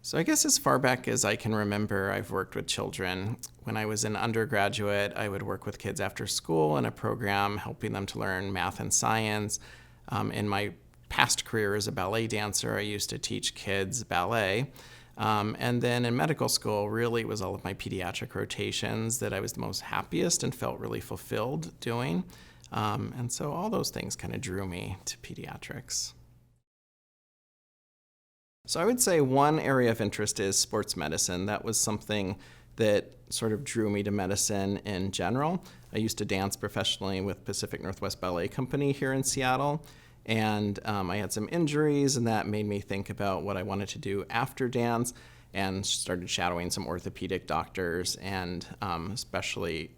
So I guess as far back as I can remember, I've worked with children. When I was an undergraduate, I would work with kids after school in a program helping them to learn math and science. In my past career as a ballet dancer, I used to teach kids ballet. And then in medical school, really it was all of my pediatric rotations that I was the most happiest and felt really fulfilled doing. And so all those things kind of drew me to pediatrics. So I would say one area of interest is sports medicine. That was something that sort of drew me to medicine in general. I used to dance professionally with Pacific Northwest Ballet Company here in Seattle, and I had some injuries, and that made me think about what I wanted to do after dance, and started shadowing some orthopedic doctors, and especially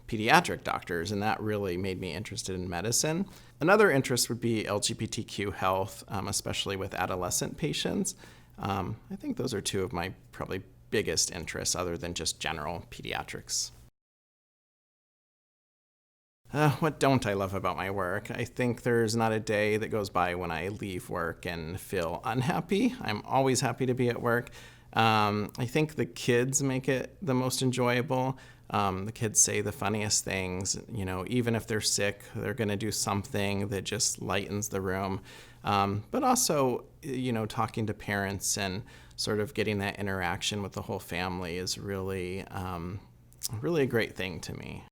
pediatric doctors, and that really made me interested in medicine. Another interest would be LGBTQ health, especially with adolescent patients. I think those are two of my probably biggest interests other than just general pediatrics. What don't I love about my work? I think there's not a day that goes by when I leave work and feel unhappy. I'm always happy to be at work. I think the kids make it the most enjoyable. The kids say the funniest things. Even if they're sick, they're going to do something that just lightens the room. But also, talking to parents and sort of getting that interaction with the whole family is really, really a great thing to me.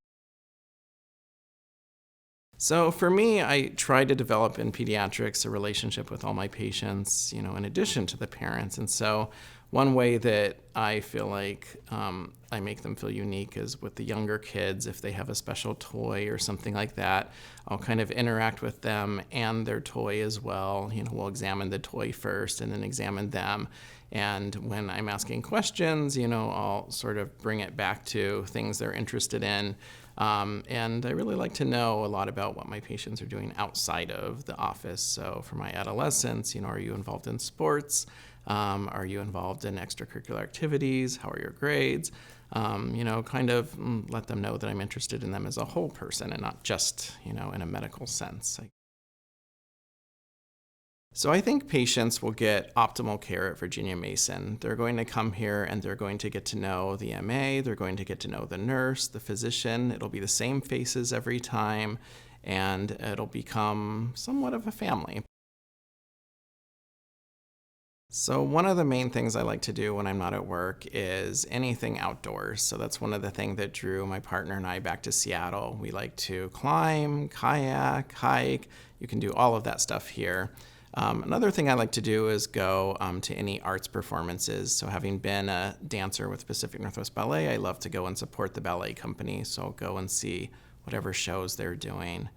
So for me, I try to develop in pediatrics a relationship with all my patients, in addition to the parents. And so one way that I feel like I make them feel unique is with the younger kids. If they have a special toy or something like that, I'll kind of interact with them and their toy as well. We'll examine the toy first and then examine them. And when I'm asking questions, I'll sort of bring it back to things they're interested in. And I really like to know a lot about what my patients are doing outside of the office. So for my adolescents, are you involved in sports? Are you involved in extracurricular activities? How are your grades? Kind of let them know that I'm interested in them as a whole person and not just, in a medical sense. So I think patients will get optimal care at Virginia Mason. They're going to come here and they're going to get to know the MA, they're going to get to know the nurse, the physician. It'll be the same faces every time, and it'll become somewhat of a family. So one of the main things I like to do when I'm not at work is anything outdoors. So that's one of the things that drew my partner and I back to Seattle. We like to climb, kayak, hike. You can do all of that stuff here. Another thing I like to do is go to any arts performances. So having been a dancer with Pacific Northwest Ballet, I love to go and support the ballet company. So I'll go and see whatever shows they're doing.